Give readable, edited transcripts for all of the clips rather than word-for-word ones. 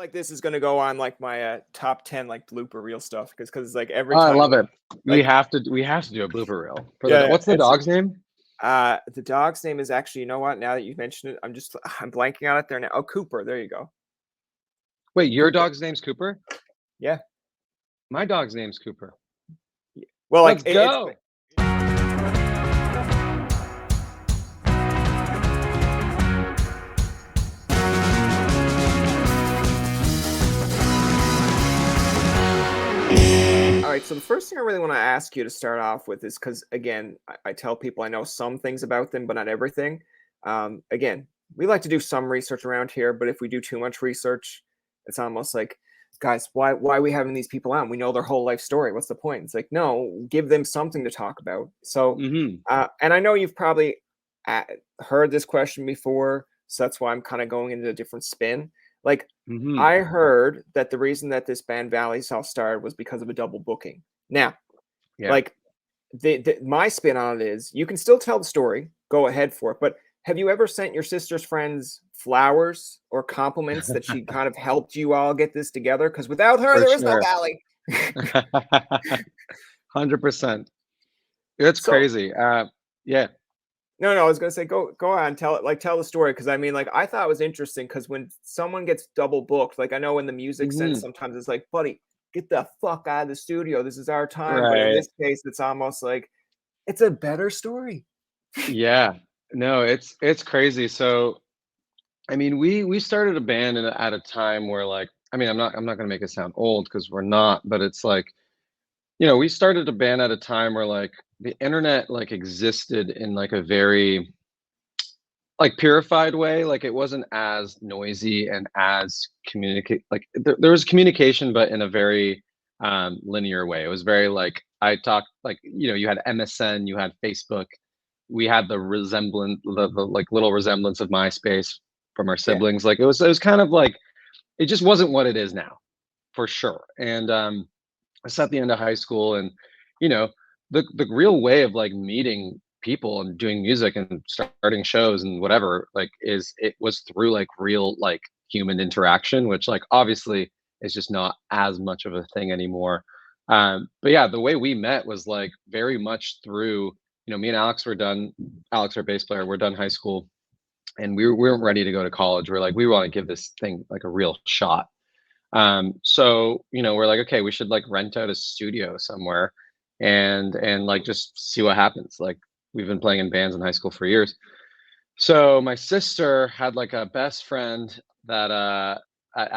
like this is gonna go on like my top 10 like blooper reel stuff because like every Oh, I time love it. We like have to do a blooper reel for yeah, what's the it's dog's name? the dog's name is actually, you know what, now that you mentioned it, I'm blanking on it there now. Oh, Cooper, there you go. Wait, your Cooper. dog's name's Cooper? Yeah. My dog's name's Cooper. Well, like Let's go. all right, so the first thing I really want to ask you to start off with is because, again, I tell people I know some things about them, but not everything. Again, we like to do some research around here, but if we do too much research, it's almost like, guys, why are we having these people on? We know their whole life story. What's the point? It's like, no, give them something to talk about. So, Mm-hmm. and I know you've probably heard this question before, so that's why I'm kind of going into a different spin. Like, Mm-hmm. I heard that the reason that this band Valley South started was because of a double booking. Now, Yeah. like my spin on it is you can still tell the story, go ahead for it, but have you ever sent your sister's friends flowers or compliments that she kind of helped you all get this together? Because without her, For there is no sure. Valley. 100%. It's So crazy. Yeah. no, I was gonna say go on, tell the story because I mean, like I thought it was interesting because when someone gets double booked, like I know in the music sense, Mm-hmm. sometimes it's like, buddy, get the fuck out of the studio. This is our time. But in Right. this case, it's almost like it's a better story. Yeah. No, it's crazy. So, I mean, we started a band at a time where like, I mean, I'm not gonna make it sound old because we're not, but it's like, we started a band at a time where like the internet like existed in like a very like purified way. Like it wasn't as noisy and as communicate like there was communication, but in a very linear way. It was very like I talked like, you had MSN, you had Facebook, we had the resemblance, the like little resemblance of MySpace from our Yeah. siblings. Like it was kind of like it just wasn't what it is now, for sure. And it's at the end of high school, and you know, the real way of like meeting people and doing music and starting shows and whatever like is it was through like real like human interaction, which like obviously is just not as much of a thing anymore. But yeah, the way we met was like very much through, me and Alex were done. Alex, our bass player, we're done high school, and we weren't ready to go to college. We're like, we want to give this thing like a real shot. So, we're like, okay, we should like rent out a studio somewhere and like just see what happens. Like we've been playing in bands in high school for years. So my sister had like a best friend that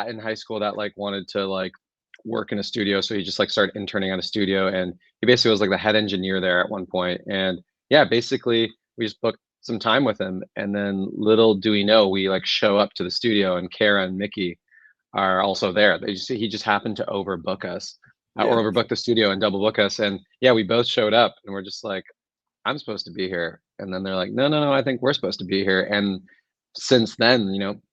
in high school that like wanted to like work in a studio. So he just like started interning at a studio, and he basically was like the head engineer there at one point. And yeah, basically we just booked some time with him, and then little do we know, we like show up to the studio and Kara and Mickey are also there. He just happened to overbook us, or Yeah. overbook the studio and double book us. And yeah, we both showed up, and we're just like, I'm supposed to be here. And then they're like, no, I think we're supposed to be here. And since then,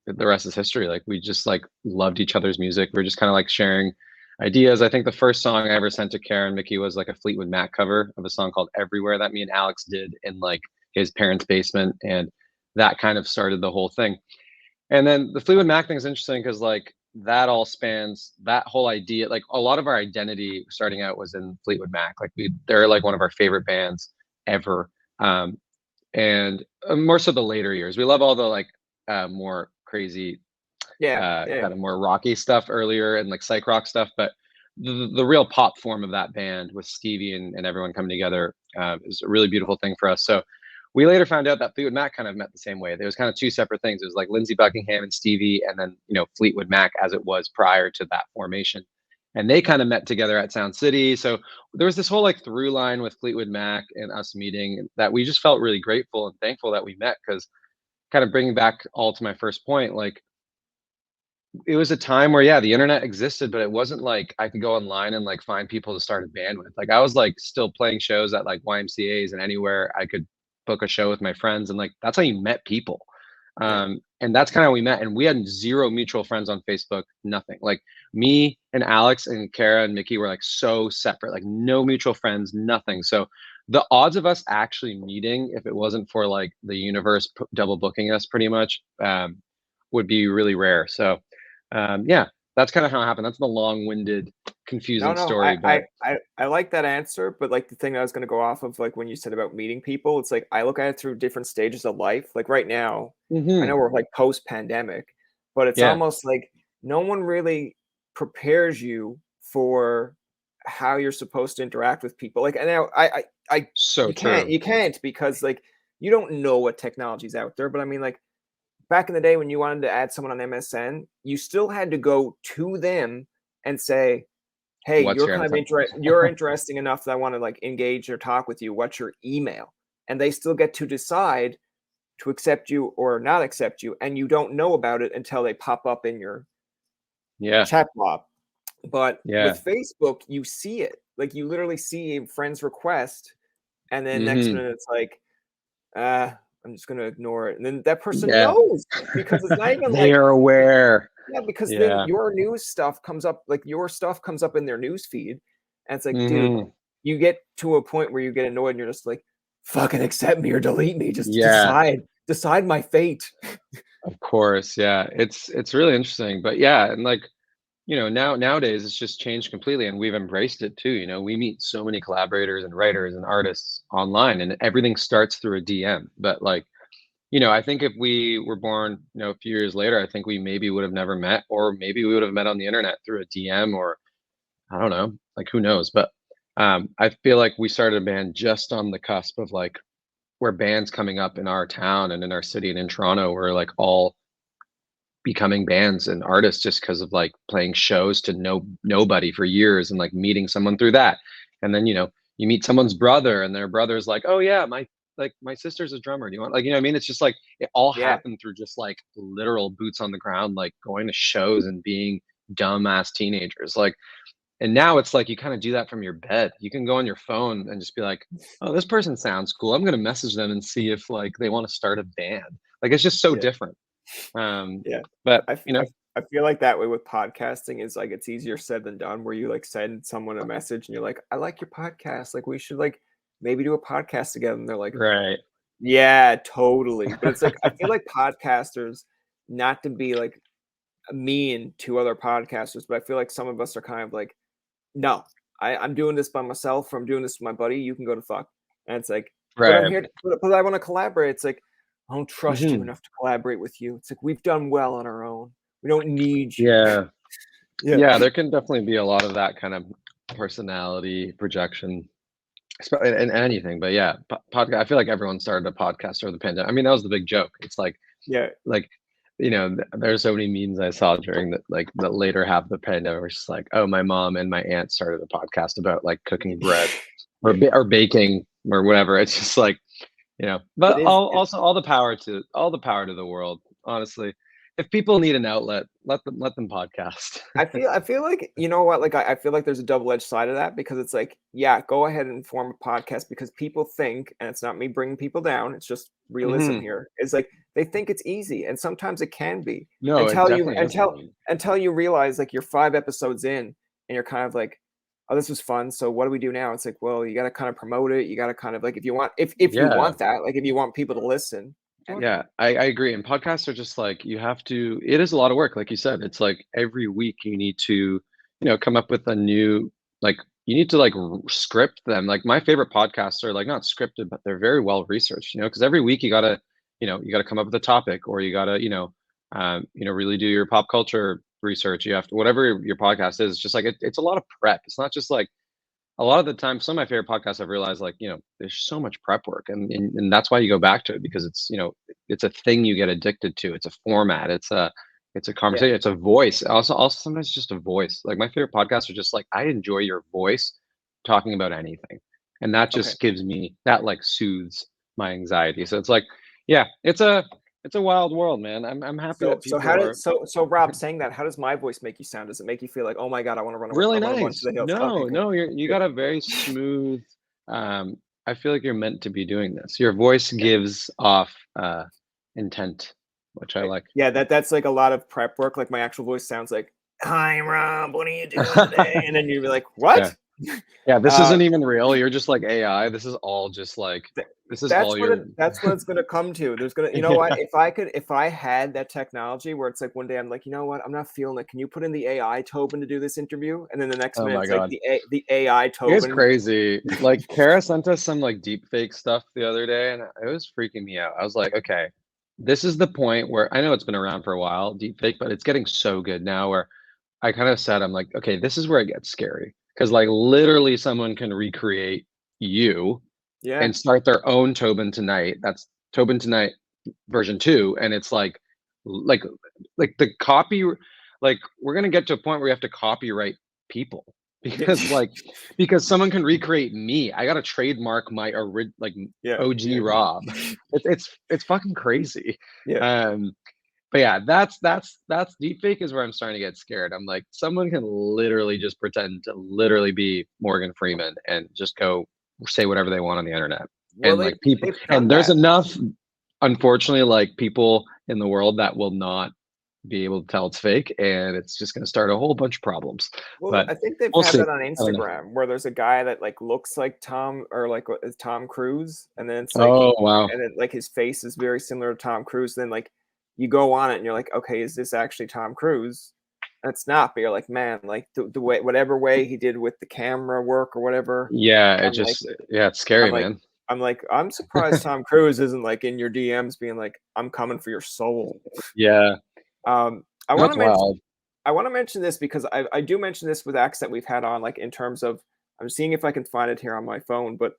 the rest is history. Like we just like loved each other's music. We're just kind of like sharing ideas. I think the first song I ever sent to Karen Mickey was like a Fleetwood Mac cover of a song called Everywhere that me and Alex did in like his parents' basement. And that kind of started the whole thing. And then the Fleetwood Mac thing is interesting because like that all spans that whole idea. Like a lot of our identity starting out was in Fleetwood Mac. Like they're like one of our favorite bands ever. Um, and more so the later years. We love all the like more crazy, Yeah. kind of more rocky stuff earlier and like psych rock stuff. But the real pop form of that band with Stevie and everyone coming together is a really beautiful thing for us. So we later found out that Fleetwood Mac kind of met the same way. There was kind of two separate things. It was like Lindsey Buckingham and Stevie, and then Fleetwood Mac as it was prior to that formation. And they kind of met together at Sound City. So there was this whole like through line with Fleetwood Mac and us meeting that we just felt really grateful and thankful that we met, because kind of bringing back all to my first point, like it was a time where yeah, the internet existed, but it wasn't like I could go online and like find people to start a band with. Like I was like still playing shows at like YMCA's and anywhere I could book a show with my friends, and like that's how you met people. Yeah. And that's kind of how we met. And we had zero mutual friends on Facebook, nothing. Like me and Alex and Kara and Mickey were like so separate, like no mutual friends, nothing. So the odds of us actually meeting, if it wasn't for like the universe double booking us pretty much, would be really rare. So yeah, that's kind of how it happened. That's the long-winded, No, confusing no, story, but I like that answer, but like the thing I was gonna go off of, like when you said about meeting people, it's like I look at it through different stages of life. Like right now, I know hmm we're like post-pandemic, but it's yeah, almost like no one really prepares you for how you're supposed to interact with people. Like, and now so true. you can't because like you don't know what technology's out there. But I mean, like back in the day when you wanted to add someone on MSN, you still had to go to them and say, hey, What's your MSN? you're interesting enough that I want to like engage or talk with you. What's your email? And they still get to decide to accept you or not accept you, and you don't know about it until they pop up in your Yeah, chat block. But yeah. with Facebook, you see it. Like you literally see a friend's request, and then next hmm minute it's like, uh, I'm just gonna ignore it. And then that person Yeah. knows because it's not even They like, are aware. yeah, because then Yeah. your news stuff comes up, like your stuff comes up in their news feed, and it's like, dude, hmm you get to a point where you get annoyed and you're just like, fucking accept me or delete me. Just Yeah, decide my fate. of course. Yeah. It's really interesting. But yeah, and like, nowadays it's just changed completely and we've embraced it too. We meet so many collaborators and writers and artists online and everything starts through a DM. But like, I think if we were born, a few years later, I think we maybe would have never met, or maybe we would have met on the internet through a DM, or I don't know, like who knows. But I feel like we started a band just on the cusp of like where bands coming up in our town and in our city and in Toronto were like all becoming bands and artists just because of like playing shows to nobody for years and like meeting someone through that. And then, you meet someone's brother and their brother's like, oh yeah, my sister's a drummer. Do you want, like, what I mean? It's just like it all Yeah, happened through just like literal boots on the ground, like going to shows and being dumbass teenagers. Like, and now it's like you kind of do that from your bed. You can go on your phone and just be like, oh, this person sounds cool. I'm gonna message them and see if like they want to start a band. Like it's just so yeah, different. Um, yeah. but I, f- I, f- I feel like that way with podcasting is like it's easier said than done. Where you like send someone a message and you're like, I like your podcast. Like we should like maybe do a podcast together. And they're like, right. yeah, totally. But it's like I feel like podcasters, not to be like mean to other podcasters, but I feel like some of us are kind of like, no, I'm doing this by myself, or I'm doing this with my buddy. You can go to fuck. And it's like, but I'm Right. here, but I want to collaborate. It's like, I don't trust you Mhm. enough to collaborate with you. It's like, we've done well on our own. We don't need you. Yeah. Yeah. Yeah, there can definitely be a lot of that kind of personality projection, in anything. But yeah, podcast. I feel like everyone started a podcast over the pandemic. I mean, that was the big joke. It's Yeah. like, there's so many memes I saw during the later half of the pandemic. Where it's just like, oh, my mom and my aunt started a podcast about like cooking bread or Yeah. or baking or whatever. It's just like, but It is. also all the power to the world, honestly. If people need an outlet, let them podcast. I feel like you know what, like I feel like there's a double-edged side of that because it's like, yeah, go ahead and form a podcast because people think, and it's not me bringing people down, it's just realism hmm here. Is like they think it's easy, and sometimes it can be No, it until definitely isn't. you realize like you're 5 episodes in and you're kind of like, oh, this was fun. So what do we do now? It's like, well, you got to kind of promote it. You got to kind of like if you Yeah, want that, like if you want people to listen. And yeah, I agree. And podcasts are just like you have to. It is a lot of work, like you said. It's like every week you need to, come up with a new like. You need to like script them. Like my favorite podcasts are like not scripted, but they're very well researched. Because every week you gotta come up with a topic, or you gotta, really do your pop culture research. You have to whatever your podcast is. Just like it's a lot of prep. It's not just like a lot of the time, some of my favorite podcasts I've realized like, there's so much prep work and that's why you go back to it because it's a thing you get addicted to. It's a format. It's a yeah, conversation. It's a voice. Also sometimes just a voice. Like my favorite podcasts are just like, I enjoy your voice talking about anything. And that okay. just gives me that like soothes my anxiety. So it's like, yeah, it's a wild world, man. I'm happy that So people how are does so Rob saying that, how does my voice make you sound? Does it make you feel like, oh my god, I really want to run to nice. the hills? Okay, No, good. no, you Good. got a very smooth. I feel like you're meant to be doing this. Your voice Yeah. gives off intent, which I Right. like. Yeah, that's like a lot of prep work. Like my actual voice sounds like, "Hi Rob, what are you doing today?" And then you'd be like, Yeah, "What?" Yeah, this Uh, isn't even real. You're just like AI. This is all just like th- this is all your that's what it's gonna come to. There's gonna, you know what? yeah. If I had that technology where it's like one day I'm like, you know what? I'm not feeling it. Can you put in the AI Tobin to do this interview? And then the next Oh minute my it's like god. the AI It's Tobin. crazy. Like Kara sent us some like deep fake stuff the other day and it was freaking me out. I was like, okay, this is the point where I know it's been around for a while, deep fake, but it's getting so good now where I kind of said, I'm like, okay, this is where it gets scary. Because like literally someone can recreate you Yeah. and start their own Tobin Tonight. That's Tobin Tonight version 2. And it's like the copy like we're gonna get to a point where we have to copyright people Yeah. because someone can recreate me. I gotta trademark my like Yeah. OG Yeah. Rob. It's fucking crazy. Yeah. Um but yeah, that's deepfake is where I'm starting to get scared. I'm like, someone can literally just pretend to literally be Morgan Freeman and just go say whatever they want on the internet. Well, And like people, they've done and there's that. enough, unfortunately, like people in the world that will not be able to tell it's fake, and it's just going to start a whole bunch of problems. Well, But I think they've we'll had see. that on I don't know. Instagram where there's a guy that like looks like Tom or like what is Tom Cruise, and then it's like, Oh wow. and then like his face is very similar to Tom Cruise. Then like you go on it and you're like, okay, is this actually Tom Cruise? And it's not, but you're like, man, like the way whatever way he did with the camera work or whatever. Yeah, it I'm like, just yeah, it's scary, I'm like, man. I'm surprised Tom Cruise isn't like in your DMs being like, I'm coming for your soul. Yeah, I want that's to mention wild. this because I do mention this with acts that we've had on, like in terms of I'm seeing if I can find it here on my phone, but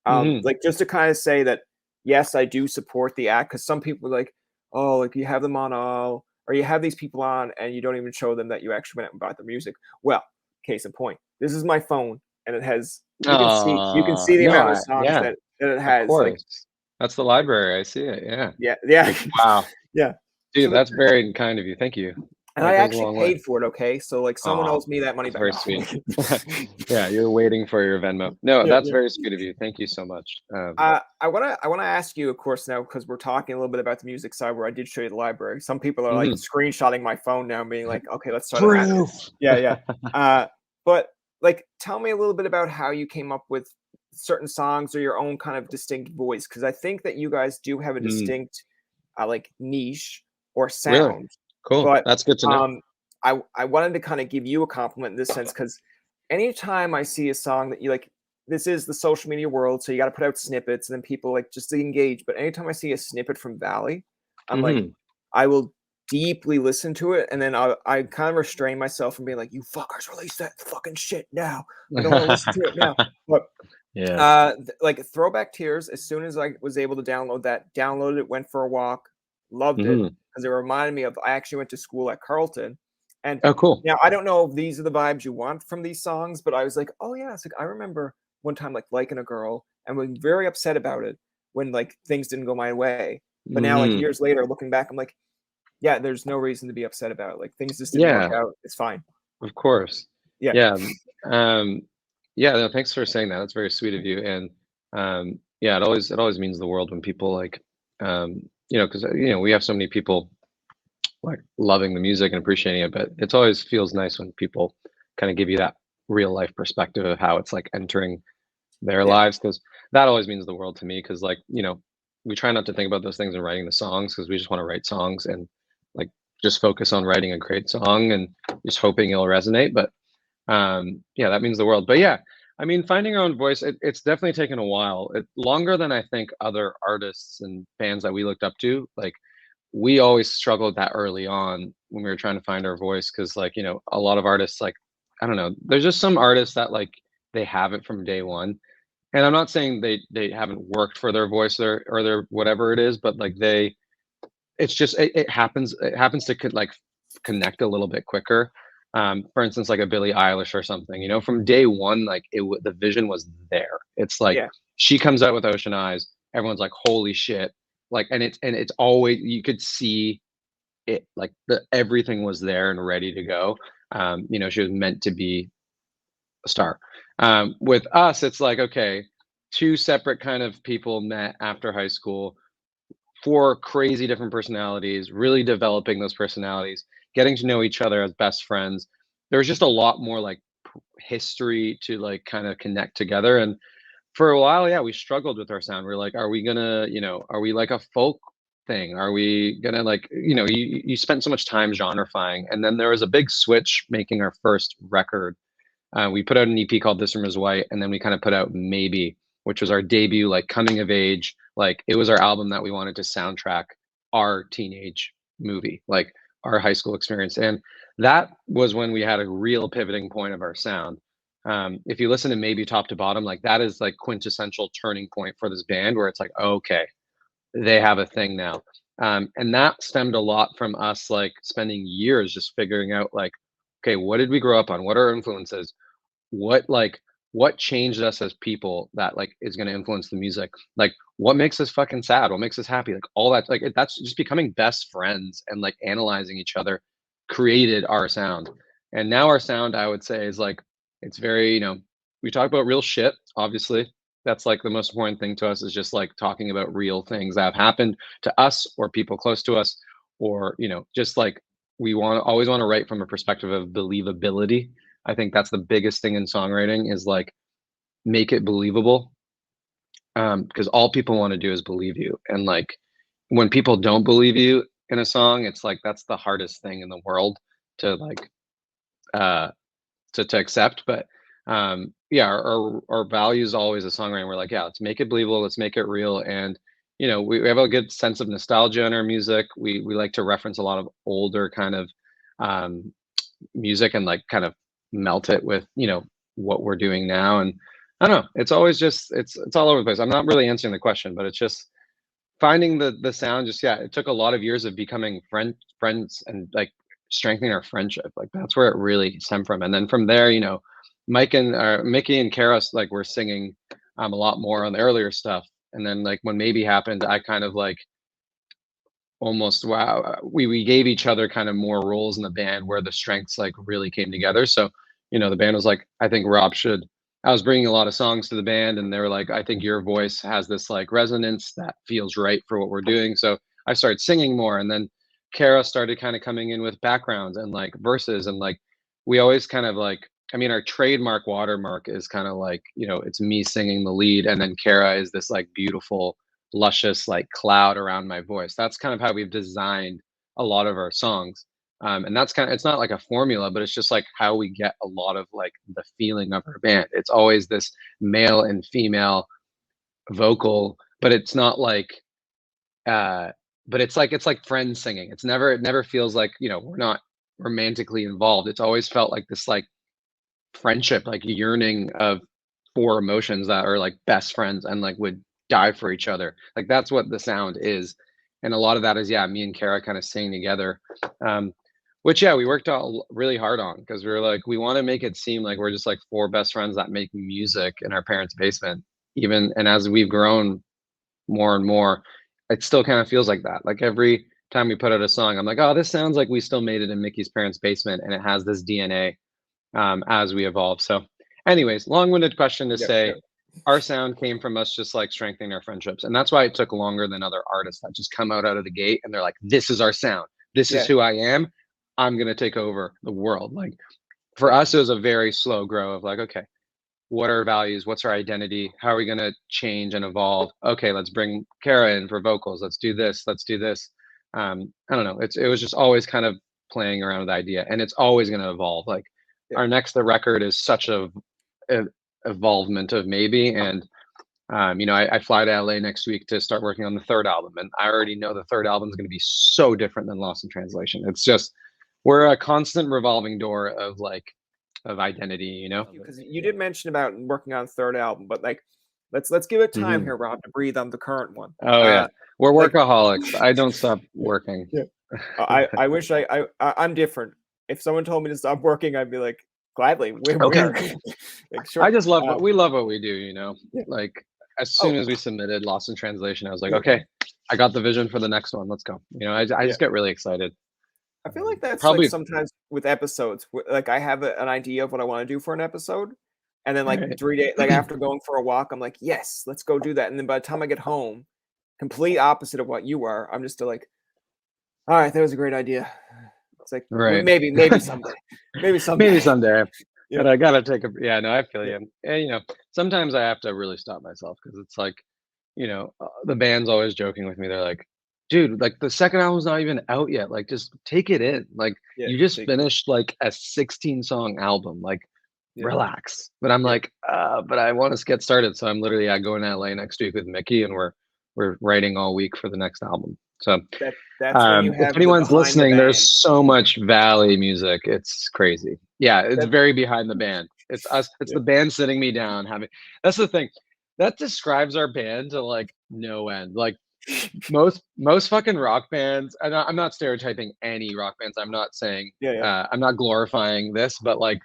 Hmm. like just to kind of say that yes, I do support the act because some people are like, oh, like you have them on all, or you have these people on and you don't even show them that you actually went out and bought the music. Well, case in point, this is my phone and it has you can see the No, amount of songs yeah, that it of has. Like course. That's the library. I see it. Yeah. yeah, yeah, Wow. yeah. So Dude, that's very kind of you. Thank you. and That I goes a actually long way. paid for it, okay? So, like, someone Oh, owes me that money that's back. very No. sweet. Yeah, you're waiting for your Venmo. No, Yeah, that's yeah. very sweet of you. Thank you so much. I wanna ask you, of course, now because we're talking a little bit about the music side where I did show you the library. Some people are, like, Mhm. screenshotting my phone now and being like, "Okay, let's start an Proof. Yeah, yeah. But, like, tell me a little bit about how you came up with certain songs or your own kind of distinct voice, because I think that you guys do have a Mm, distinct, like, niche or really? sound, Cool. but, That's good to know. um, I wanted to kinda give you a compliment in this sense because anytime I see a song that you like this is the social media world, so you gotta put out snippets and then people, like, just to engage, but anytime I see a snippet from Valley, I'm like, Mhm. I will deeply listen to it, and then I kind of restrain myself from being like, "You fuckers, release that fucking shit now. Like, I wanna listen to it now." But, Yeah. like, Throwback Tears, as soon as I was able to download that, downloaded it, went for a walk, loved it Mhm. because it reminded me of I actually went to school at Carleton, and Oh, cool. now I don't know if these are the vibes you want from these songs, but I was like, "Oh, yeah." It's like, I remember one time, like, liking a girl and was very upset about it when, like, things didn't go my way, but now, like, Mhm. years later, looking back, I'm like, "Yeah, there's no reason to be upset about it, like, things just didn't work Yeah. out, it's fine." Of course. Yeah, Yeah. Um, yeah, no, thanks for saying that. That's very sweet of you. And yeah, it always means the world when people like because we have so many people like loving the music and appreciating it, but it's always feels nice when people kind of give you that real life perspective of how it's like entering their yeah, lives because that always means the world to me because we try not to think about those things in writing the songs because we just want to write songs and like just focus on writing a great song and just hoping it'll resonate. But yeah, that means the world. But yeah, I mean, finding our own voice, it's definitely taken a while. Longer than I think other artists and bands that we looked up to. Like we always struggled that early on when we were trying to find our voice because like a lot of artists like I don't know. There's just some artists that like they have it from day one, and I'm not saying they haven't worked for their voice or their whatever it is, but like it's just it happens to like connect a little bit quicker. For instance, like a Billie Eilish or something, from day one, like the vision was there. It's like yeah, she comes out with Ocean Eyes, everyone's like, holy shit. Like, and it's always, you could see it, like everything was there and ready to go. She was meant to be a star. With us, it's like, okay, two separate kind of people met after high school, four crazy different personalities, really developing those personalities, getting to know each other as best friends. There was just a lot more like history to like kind of connect together. And for a while, yeah, we struggled with our sound. We're like, are we gonna, are we like a folk thing? Are we gonna like, you spent so much time genrifying, and then there was a big switch making our first record. We put out an EP called This Room Is White, and then we kind of put out Maybe, which was our debut, like coming of age. Like it was our album that we wanted to soundtrack our teenage movie, like our high school experience. And that was when we had a real pivoting point of our sound. If you listen to Maybe top to bottom, like that is like quintessential turning point for this band where it's like, okay, they have a thing now. And that stemmed a lot from us like spending years just figuring out like, okay, what did we grow up on? What are our influences? What changed us as people that like is going to influence the music? Like what makes us fucking sad? What makes us happy? Like all that, like that's just becoming best friends and like analyzing each other created our sound. And now our sound, I would say, is like it's very, we talk about real shit, obviously. That's like the most important thing to us is just like talking about real things that have happened to us or people close to us, or just like we always want to write from a perspective of believability. I think that's the biggest thing in songwriting is like make it believable. Because all people want to do is believe you. And like when people don't believe you in a song, it's like that's the hardest thing in the world to like uh to accept. But yeah, our values always a songwriting. We're like, yeah, let's make it believable, let's make it real. And we have a good sense of nostalgia in our music. We like to reference a lot of older kind of um music and like kind of melt it with what we're doing now. And I don't know, it's always just it's all over the place. I'm not really answering the question, but it's just finding the sound. Just, yeah, it took a lot of years of becoming friends and like strengthening our friendship. Like that's where it really stemmed from. And then from there, Mike and Mickey and Karis like were singing a lot more on the earlier stuff. And then like when Maybe happened, I kind of like almost, wow, we gave each other kind of more roles in the band where the strengths like really came together. So the band was like, I think Rob should. I was bringing a lot of songs to the band, and they were like, I think your voice has this like resonance that feels right for what we're doing. So I started singing more, and then Kara started kind of coming in with backgrounds and like verses, and like we always kind of like, I mean, our trademark watermark is kind of like, it's me singing the lead, and then Kara is this like beautiful luscious like cloud around my voice. That's kind of how we've designed a lot of our songs. And that's kind of, it's not like a formula, but it's just like how we get a lot of like the feeling of our band. It's always this male and female vocal, but it's not like but it's like friends singing. It never feels like, we're not romantically involved. It's always felt like this like friendship, like yearning of four emotions that are like best friends and like would die for each other. Like that's what the sound is. And a lot of that is, yeah, me and Kara kind of singing together. Which, yeah, we worked out really hard on because we were like, we want to make it seem like we're just like four best friends that make music in our parents' basement. And as we've grown more and more, it still kind of feels like that. Like every time we put out a song, I'm like, oh, this sounds like we still made it in Mickey's parents' basement, and it has this DNA as we evolve. So, anyways, long-winded question to say, our sound came from us just like strengthening our friendships, and that's why it took longer than other artists that just come out of the gate and they're like, "This is our sound. This is who I am. I'm gonna take over the world." Like for us, it was a very slow grow of like, okay, what are our values? What's our identity? How are we gonna change and evolve? Okay, let's bring Kara in for vocals. Let's do this. Let's do this. I don't know. It was just always kind of playing around with the idea, and it's always gonna evolve. Like our next the record is such a evolvement of Maybe, and I fly to LA next week to start working on the third album, and I already know the third album is going to be so different than Lost in Translation. It's just we're a constant revolving door of like of identity, because you did mention about working on third album, but like let's give it time here, Rob, to breathe on the current one. Oh yeah, we're workaholics. I don't stop working. I wish I'm different. If someone told me to stop working, I'd be like, gladly. Okay. Like, sure. I just love we love what we do, like as soon as we submitted Lost in Translation, I was like, okay, I got the vision for the next one, let's go. I just get really excited. I feel like that's probably like sometimes with episodes, like I have an idea of what I want to do for an episode, and then like 3 days, like after going for a walk, I'm like, yes, let's go do that. And then by the time I get home, complete opposite of what you are, I'm just like, all right, that was a great idea. It's like, maybe someday, maybe someday. Yeah. And I gotta take a yeah, no, I feel Yeah. you. And, sometimes I have to really stop myself because it's like, the band's always joking with me. They're like, "Dude, like, the second album's not even out yet, like, just take it in. Like, Yeah. you just Take finished, like, a 16-song album, like, yeah. relax." But I'm Yeah. like, but I wanna get started." So I'm literally, going to LA next week with Mickey, and we're writing all week for the next album. So, That's when you if have the anyone's behind the listening, there's band. so much Valley music, it's crazy. Yeah, it's That very behind the band. It's us, it's yeah. the band sitting me down having that's the thing. That describes our band to, like, no end. Like, most fucking rock bands, and I'm not stereotyping any rock bands, I'm not saying, Yeah, yeah. I'm not glorifying this, but, like,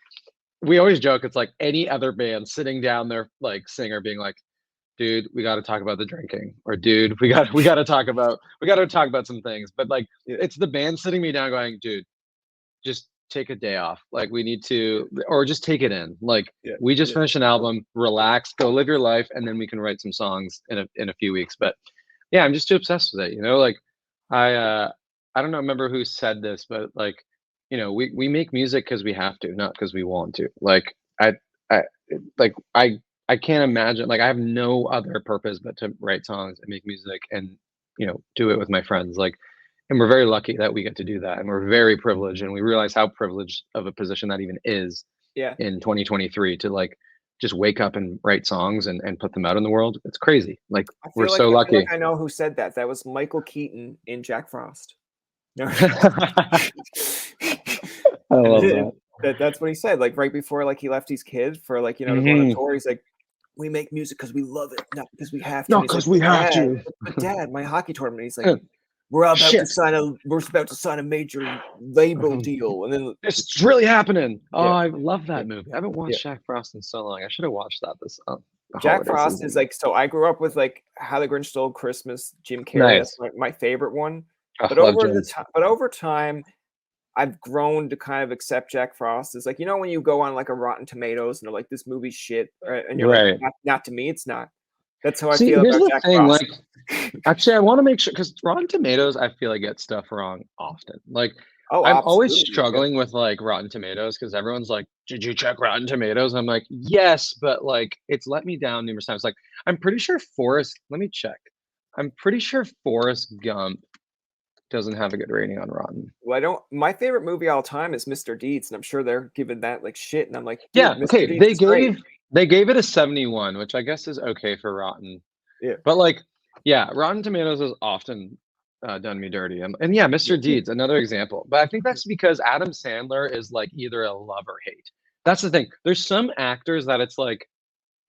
we always joke, it's like any other band sitting down their, like, singer being like, "Dude, we gotta talk about the drinking," or, "Dude, we gotta talk about some things," but, like, Yeah. it's the band sitting me down going, "Dude, just take a day off, like, we need to or just take it in, like, Yeah. we just Yeah. finished an album, relax, go live your life, and then we can write some songs in a few weeks." But, yeah, I'm just too obsessed with it, like, I, uh I don't know remember who said this, but, like, we make music because we have to, not because we want to. Like, I like, I can't imagine like, I have no other purpose but to write songs and make music and, do it with my friends, like, and we're very lucky that we get to do that, and we're very privileged, and we realize how privileged of a position that even is Yeah. in 2023 to, like, just wake up and write songs and put them out in the world. It's crazy. Like, we're so I feel like lucky. I know who said that. That was Michael Keaton in Jack Frost. No. I And love then that. that's what he said, like, right before, like, he left his kid for, like, to go on a Mhm. tour, he's like, "We make music because we love it, not because we have to." And Not he's like, 'cause we have "Dad, to. but dad, my hockey tournament." He's like, Shit. we're about to sign a major label deal." And then It's really happening. Oh, yeah, I love yeah, that movie. I haven't yeah. watched Jack Frost in so long. I should have watched that this, Jack holiday Frost is season. like so I grew up with, like, How the Grinch Stole Christmas, Jim Carrey, that's Nice. my favorite one. Oh, But love Jim. over time, I've grown to kind of accept Jack Frost as, like, when you go on, like, a Rotten Tomatoes and they're like, "This movie's shit," and you're like, Right. Not to me, it's not." That's how I See, feel here's about the Jack thing, Frost. like, actually, I wanna make sure because Rotten Tomatoes, I feel like gets stuff wrong often. Like, Oh, I'm always absolutely, yeah. struggling with, like, Rotten Tomatoes because everyone's like, "Did you check Rotten Tomatoes?" I'm like, "Yes," but, like, it's let me down numerous times. Like, I'm pretty sure Forrest let me check. I'm pretty sure Forrest Gump doesn't have a good rating on Rotten. Well, I don't my favorite movie all time is Mr. Deeds, and I'm sure they're giving that, like, shit, and I'm like, "Dude, Yeah, Mr. okay, Deeds they is great." gave they gave it a 71, which I guess is okay for Rotten. Yeah. But, like, yeah, Rotten Tomatoes has often, done me dirty, and yeah, Yeah. Mr. Deeds, another example, but I think that's because Adam Sandler is, like, either a love or hate. That's the thing. There's some actors that it's like,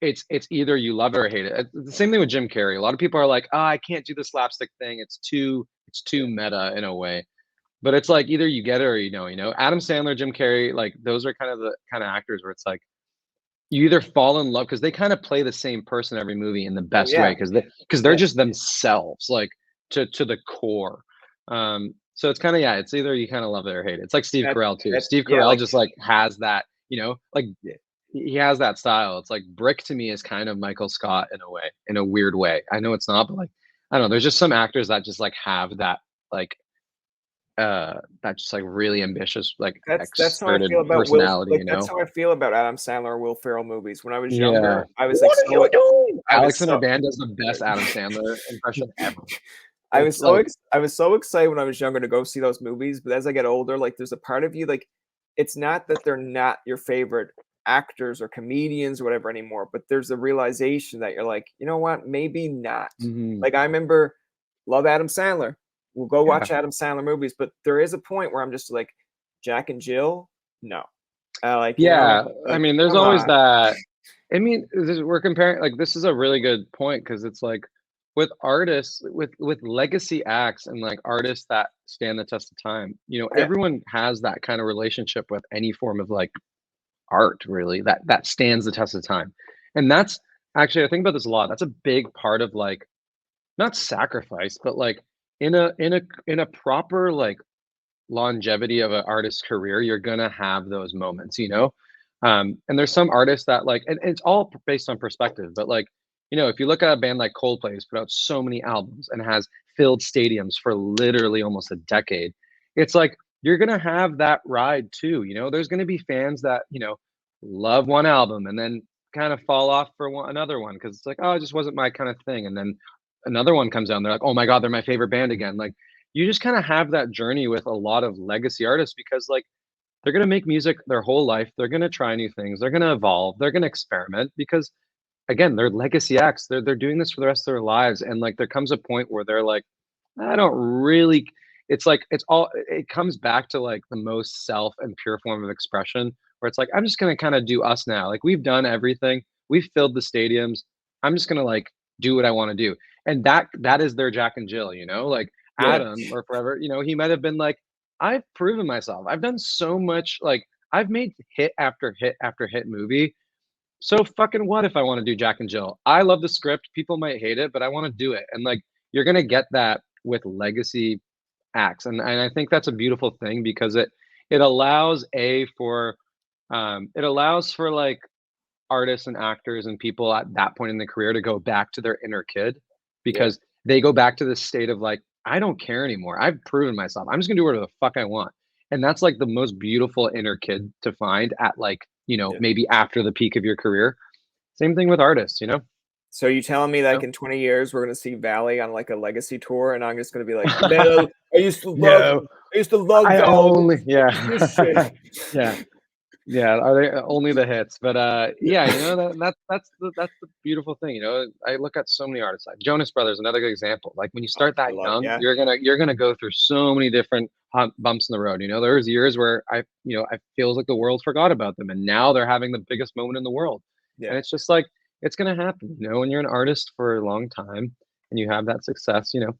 it's either you love it or hate it. The same thing with Jim Carrey. A lot of people are like, "Ah, I can't do the slapstick thing. It's too Yeah. meta in a way." But it's like either you get it or Adam Sandler, Jim Carrey, like, those are kind of the kinda actors where it's like, you either fall in love because they kinda play the same person every movie in the Oh, best way yeah. because they're Yeah. just themselves, like, to the core. So it's kinda yeah, it's either you kinda love it or hate it. It's like Steve Carell too. Steve Yeah, Carell like just, like, has that, like, yeah. he has that style. It's like Brick to me is kind of Michael Scott in a way, in a weird way. I know it's not, but, like, I don't know, there's just some actors that just, like, have that, like, that just, like, really ambitious, like, That's how I exerted feel about personality, that's how I feel about Adam Sandler or Will Ferrell movies. When I was Yeah. younger, I was, like, "What are you doing?" I was Alex in so our band does the best Adam Sandler impression ever. It's like I was so excited when I was younger to go see those movies, but as I get older, like, there's a part of you, like, it's not that they're not your favorite actors or comedians or whatever anymore, but there's a realization that you're like, "You know what? Maybe not." mhm, Like, I remember love Adam Sandler. We'll go yeah. watch Adam Sandler movies, but there is a point where I'm just like, Jack and Jill? No. Like, Yeah, I like, mean, there's come always on. that. I mean, we're comparing like this is a really good point because it's like with artists, with legacy acts and like artists that stand the test of time. Yeah, Everyone has that kind of relationship with any form of like art, really that stands the test of time, and that's actually I think about this a lot. That's a big part of like not sacrifice, but like in a proper like longevity of an artist's career, you're gonna have those moments. And there's some artists that like, and it's all based on perspective, but like, if you look at a band like Coldplay, who's put out so many albums and has filled stadiums for literally almost a decade, it's like you're gonna have that ride too. There's gonna be fans that love one album and then kind of fall off for another one because it's like, oh, it just wasn't my kind of thing. And then another one comes out and they're like, oh my God, they're my favorite band again. Like you just kind of have that journey with a lot of legacy artists because like they're going to make music their whole life. They're going to try new things. They're going to evolve. They're going to experiment because again, they're legacy acts. They're doing this for the rest of their lives. And like there comes a point where they're like, I don't really it's like it comes back to like the most self and pure form of expression where it's like, I'm just gonna kind of do us now. Like we've done everything, we've filled the stadiums. I'm just gonna like do what I want to do. And that is their Jack and Jill, you know, like Yeah. Adam or forever, you know, he might have been like, I've proven myself. I've done so much, like I've made hit after hit after hit movie. So fucking what if I want to do Jack and Jill? I love the script. People might hate it, but I want to do it. And like you're gonna get that with legacy acts, and I think that's a beautiful thing because it allows it allows for like artists and actors and people at that point in the career to go back to their inner kid Yeah. because they go back to this state of like I don't care anymore. I've proven myself. I'm just gonna do whatever the fuck I want. And that's like the most beautiful inner kid to find at like, you know, Yeah. maybe after the peak of your career. Same thing with artists, you know? So you telling me like No. in 20 years we're gonna see Valley on like a legacy tour, and I'm just gonna be like, man, No, I used to love I Valley. only It's this shit. yeah. Yeah, are they only the hits? But yeah, you know that's the beautiful thing. You know, I look at so many artists like Jonas Brothers, another good example. Like when you start I that love, young, yeah, you're gonna go through so many different bumps in the road. You know, there's years where I feels like the world forgot about them, and now they're having the biggest moment in the world. yeah. And it's just like it's gonna happen. You know, when you're an artist for a long time and you have that success, you know,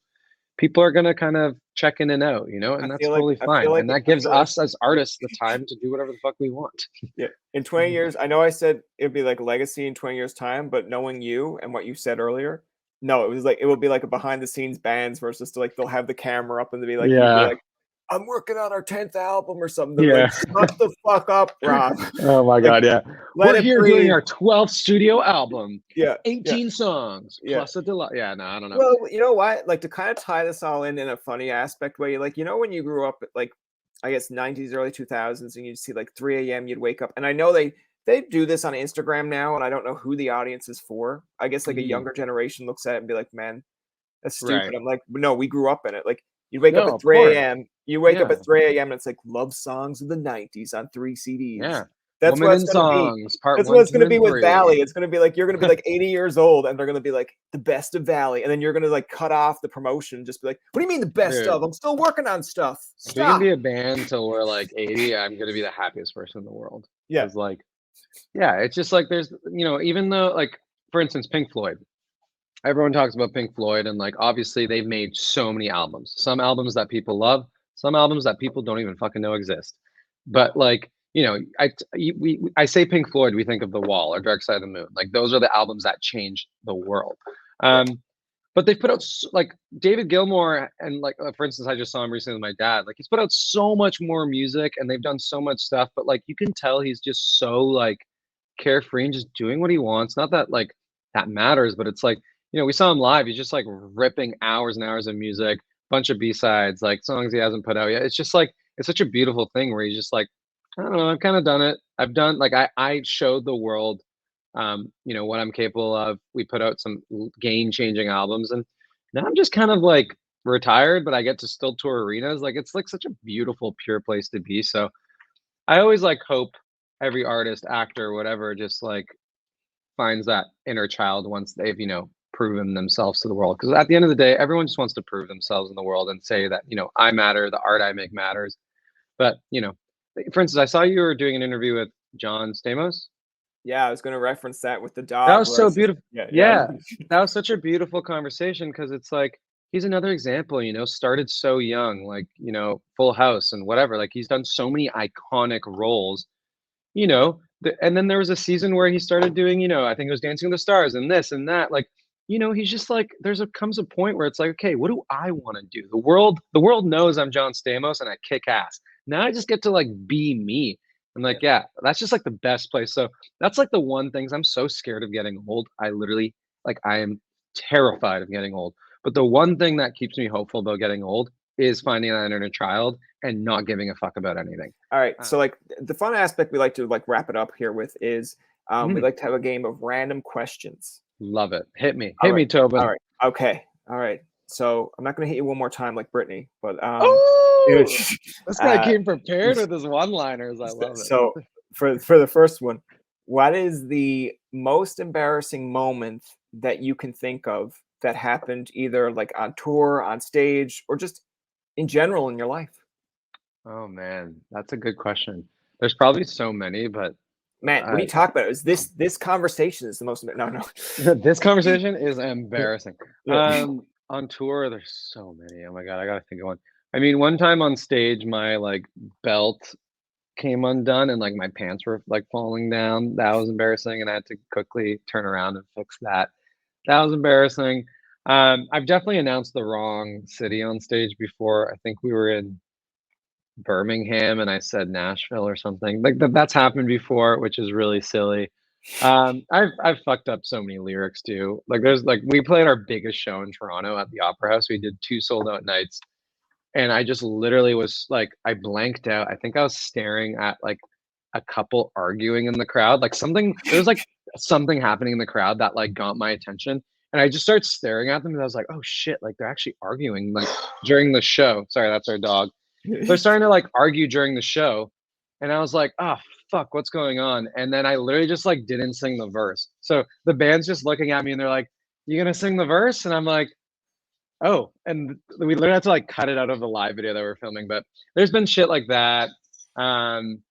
people are gonna kind of check in and out. You know, and that's totally fine. And that I gives feel like us as artists the time to do whatever the fuck we want. yeah. In 20 years, I know I said it'd be like legacy in 20 years time, but knowing you and what you said earlier, no, it was like it would be like a behind the scenes bands versus like they'll have the camera up and they'll be like you'd be Yeah. like, I'm working on our 10th album or something. They'll be like, Yeah. shut the fuck up, Rob. Oh my Like, god, yeah. let We're it here doing breathe. our 12th studio album. Yeah, yeah, 18 songs yeah. plus a deluxe. Yeah, no, I don't know. Well, you know what? Like to kind of tie this all in a funny aspect way, like you know when you grew up like I guess 90s, early 2000s, and you'd see like 3 a.m. you'd wake up, and I know they do this on Instagram now, and I don't know who the audience is for. I guess like a Mhm. younger generation looks at it and be like, man, that's Right. stupid. I'm like, no, we grew up in it. Like you'd wake up No, at of 3 course. a.m. You wake up Yeah. at 3 a.m. and it's like love songs of the 90s on 3 CDs. Yeah. That's Woman what it's in gonna be. Songs, part That's what 1, it's 2, gonna and be with 3. Valley. It's gonna be like you're gonna be like 80 years old, and they're gonna be like the best of Valley, and then you're gonna like cut off the promotion, just be like, "What do you mean the best Dude, of? I'm still working on stuff. if we can Stop." be a band till we're like 80, I'm gonna be the happiest person in the world. Yeah, Because like, yeah, it's just like there's even though like for instance, Pink Floyd. Everyone talks about Pink Floyd and like obviously they've made so many albums. Some albums that people love, some albums that people don't even fucking know exist. But like, I say Pink Floyd, we think of The Wall or Dark Side of the Moon. Like those are the albums that changed the world. yeah, But they've put out like David Gilmour and like for instance, I just saw him recently with my dad. Like he's put out so much more music and they've done so much stuff, but like you can tell he's just so like carefree and just doing what he wants. Not that like that matters, but it's like, we saw him live. He's just like ripping hours and hours of music, bunch of B-sides, like songs he hasn't put out yet. It's just like it's such a beautiful thing where he's just like, I don't know, I've kind of done it. I've done like I showed the world what I'm capable of. We put out some game-changing albums and now I'm just kind of like retired, but I get to still tour arenas. Like it's like such a beautiful, pure place to be. So I always like hope every artist, actor, whatever, just like finds that inner child once they've, proven themselves to the world. Because at the end of the day, everyone just wants to prove themselves in the world and say that, I matter, the art I make matters. But, for instance, I saw you were doing an interview with John Stamos. yeah. I was gonna reference that with the That dog, was where I so said, beautiful. yeah, yeah, Yeah, that was such a beautiful conversation because it's like he's another example, started so young, like, Full House and whatever. Like he's done so many iconic roles, and then there was a season where he started doing, I think it was Dancing with the Stars and this and that. Like, he's just like comes a point where it's like, okay, what do I want to do? The world knows I'm John Stamos and I kick ass. Now I just get to like be me. And like, yeah, yeah, that's just like the best place. So that's like the one things I'm so scared of getting old. I literally like I am terrified of getting old. But the one thing that keeps me hopeful about getting old is finding that inner child and not giving a fuck about anything. All right. Uh, So like the fun aspect we like to like wrap it up here with is we mhm. like to have a game of random questions. Love it. Hit me. All Hit right. me, All Tobin. right. Okay. All right. So I'm not gonna hit you one more time like Brittany, but Oh, it's, this guy uh came prepared with his one-liners. I love so it. for the first one, what is the most embarrassing moment that you can think of that happened either like on tour, on stage, or just in general in your life? Oh man, that's a good question. There's probably so many, but Man, what are I you talking about? Is this conversation is the most no no. this conversation is embarrassing. Yeah. On tour, there's so many. Oh my God, I gotta think of one. I mean, one time on stage, my like belt came undone and like my pants were like falling down. That was embarrassing, and I had to quickly turn around and fix that. That was embarrassing. I've definitely announced the wrong city on stage before. I think we were in Birmingham and I said Nashville or something. Like that's happened before, which is really silly. I've fucked up so many lyrics too. Like there's like we played our biggest show in Toronto at the Opera House. We did 2 sold out nights, and I just literally was like I blanked out. I think I was staring at like a couple arguing in the crowd. Like something there was like something happening in the crowd that like got my attention. And I just started staring at them and I was like, oh shit, like they're actually arguing like during the show. Sorry, that's our dog. They're starting to like argue during the show. And I was like, oh fuck, what's going on? And then I literally just like didn't sing the verse. So the band's just looking at me and they're like, you gonna sing the verse? And I'm like, oh, and we literally had to like cut it out of the live video that we're filming. But there's been shit like that. Um,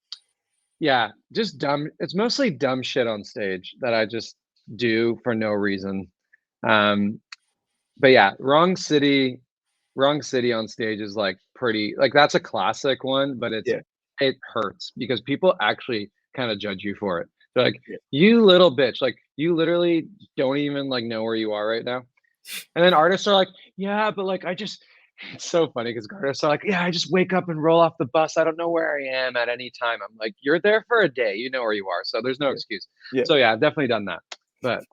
yeah, just dumb. It's mostly dumb shit on stage that I just do for no reason. Um, but yeah, wrong city on stage is like pretty like that's a classic one, but Yeah. it hurts because people actually kind of judge you for it. They're like, Yeah. you little bitch, like you literally don't even like know where you are right now. And then artists are like, yeah, but like I just it's so funny because artists are like, yeah, I just wake up and roll off the bus. I don't know where I am at any time. I'm like, you're there for a day, you know where you are. So there's no Yeah. excuse. Yeah. So yeah, I've definitely done that. But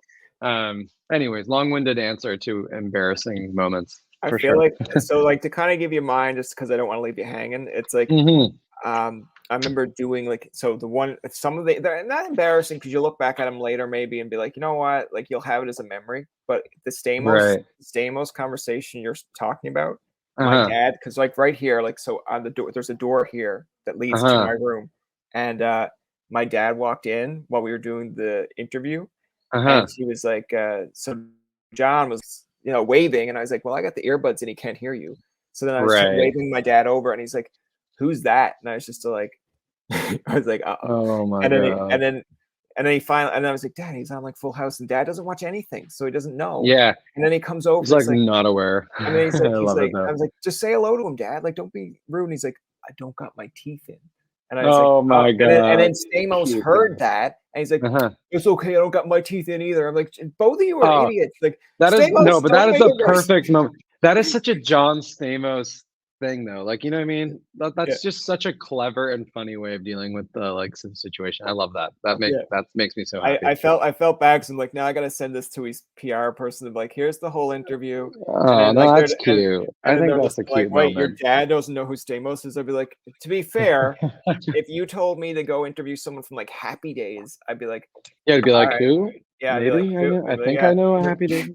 anyways, long-winded answer to embarrassing moments I for feel sure. like so like to kind of give you mine just because I don't want to leave you hanging. It's like Hmm. I remember doing like so the one some of they're not embarrassing because you look back at them later maybe and be like, you know what, like you'll have it as a memory. But the Right. Stamos conversation you're talking about, my Uh-huh. dad, because like right here, like so on the door, there's a door here that leads to Uh-huh. my room, and my dad walked in while we were doing the interview, and Uh-huh. he was like, so John was waving, and I was like, well, I got the earbuds and he can't hear you. So then I was Right. waving my dad over, and he's like, who's that? And I was just like, I was like, uh-oh. Oh my And then God. he finally, and then I was like, Dad, he's on like Full House, and Dad doesn't watch anything, so he doesn't know. Yeah. And then he comes over, He's and like he's like, not aware. and then I love it I though. was like, just say hello to him, Dad. Like, don't be rude. And he's like, I don't got my teeth in. And I was like, Oh oh, my and then God. Stamos Cute heard guy. that, and he's like, Uh-huh. it's okay, I don't got my teeth in either. I'm like, both of you are Oh, idiots. Like, that is Stamos, no, but don't that is make the it worse. perfect moment. That is such a John Stamos thing, though. Like, you know what I mean? Yeah, That's just such a clever and funny way of dealing with the like situation. I love that. yeah. That makes me so happy. I felt bad because I'm like, now I gotta send this to his PR person to be like, here's the whole interview, and Oh then like no, that's cute. I then think they're that's just a like, cute wait, your moment. dad doesn't know who Stamos is. I'd be like, to be fair, if you told me to go interview someone from like Happy Days, I'd be like, Yeah, to be all like, right, who? yeah, I'd be like, Maybe I who? know. I'd I be like, think yeah, I know a happy day for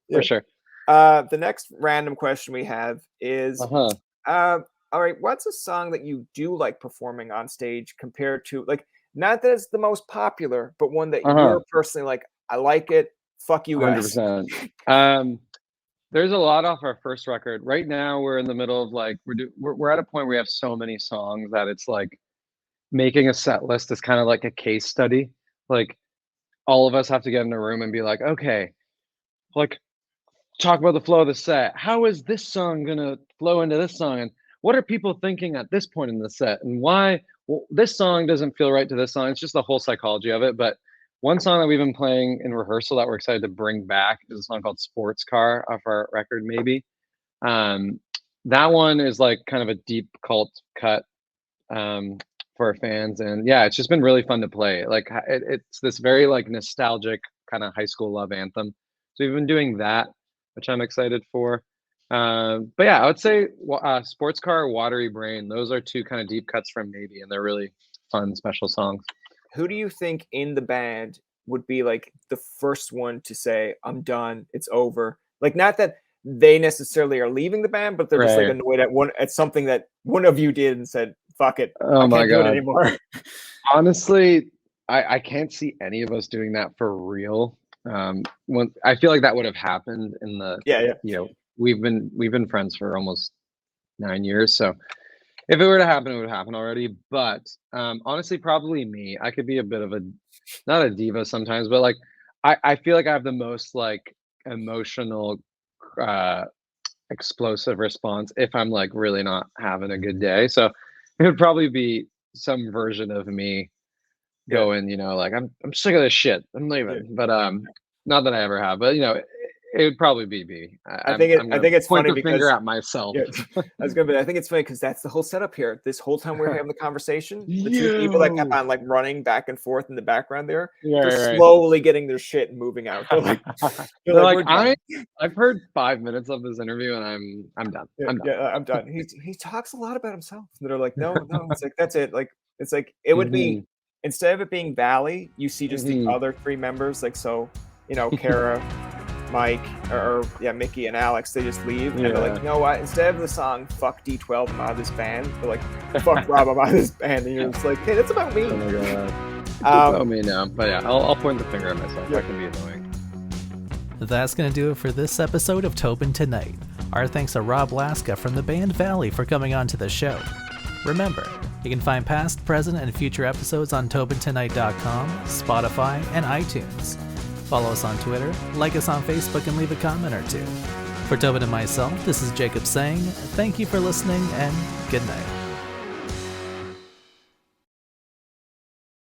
yeah. sure. The next random question we have is, Uh-huh. uh, all right, what's a song that you do like performing on stage compared to like not that it's the most popular, but one that Uh-huh. you're personally like, I like it. Fuck you guys. 100%. Um, there's a lot off our first record. Right now, we're in the middle of like we're at a point where we have so many songs that it's like making a set list is kind of like a case study. Like all of us have to get in a room and be like, okay, like talk about the flow of the set. How is this song gonna flow into this song? And what are people thinking at this point in the set? And why this song doesn't feel right to this song? It's just the whole psychology of it. But one song that we've been playing in rehearsal that we're excited to bring back is a song called Sports Car off our record, maybe. Um, that one is like kind of a deep cult cut um, for our fans, and yeah, it's just been really fun to play. Like it's this very like nostalgic kind of high school love anthem. So we've been doing that, which I'm excited for. But yeah, I would say Sports Car, Watery Brain. Those are two kind of deep cuts from Maybe, and they're really fun, special songs. Who do you think in the band would be like the first one to say, I'm done, it's over? Like, not that they necessarily are leaving the band, but they're just like Right. annoyed at something that one of you did and said, fuck it, Oh I my can't do it God. anymore. Honestly, I can't see any of us doing that for real. When I feel like that would have happened in the, Yeah, yeah. you know, we've been friends for almost 9 years, so if it were to happen, it would happen already. But honestly, probably me. I could be a bit of a not a diva sometimes, but like I feel like I have the most like emotional, uh, explosive response if I'm like really not having a good day. So it would probably be some version of me Yeah, going, like I'm sick of this shit. I'm yeah. leaving. But not that I ever have, but it would probably be me. I'm I gonna think it's point funny the finger because at myself. yeah, I think it's funny because that's the whole setup here. This whole time we're having the conversation, the two people that kept You. on like running back and forth in the background there, they're Right, right. slowly getting their shit and moving out. They're They're like, like, we're done. I've heard 5 minutes of this interview and I'm done. Yeah, I'm done. yeah, I'm done. He talks a lot about himself. And they're like, no, no. It's like that's it. Like it's like it would be Mhm, instead of it being Valley, you see just the mhm. other three members. Like so, Kara, Mike, or yeah, Mickey and Alex. They just leave and they're like, Yeah. you know what? Instead of the song "Fuck D12" I'm out of this band, they're like, "Fuck Rob, I'm out of this band." And you're just like, hey, that's about me. Oh my god. It's Um, about me now. But yeah, I'll point the finger at myself. yeah. That can be annoying. That's going to do it for this episode of Tobin Tonight. Our thanks to Rob Laska from the band Valley for coming on to the show. Remember, you can find past, present, and future episodes on TobinTonight.com, Spotify, and iTunes. Follow us on Twitter, like us on Facebook, and leave a comment or two. For Tobin and myself, this is Jacob saying thank you for listening and good night.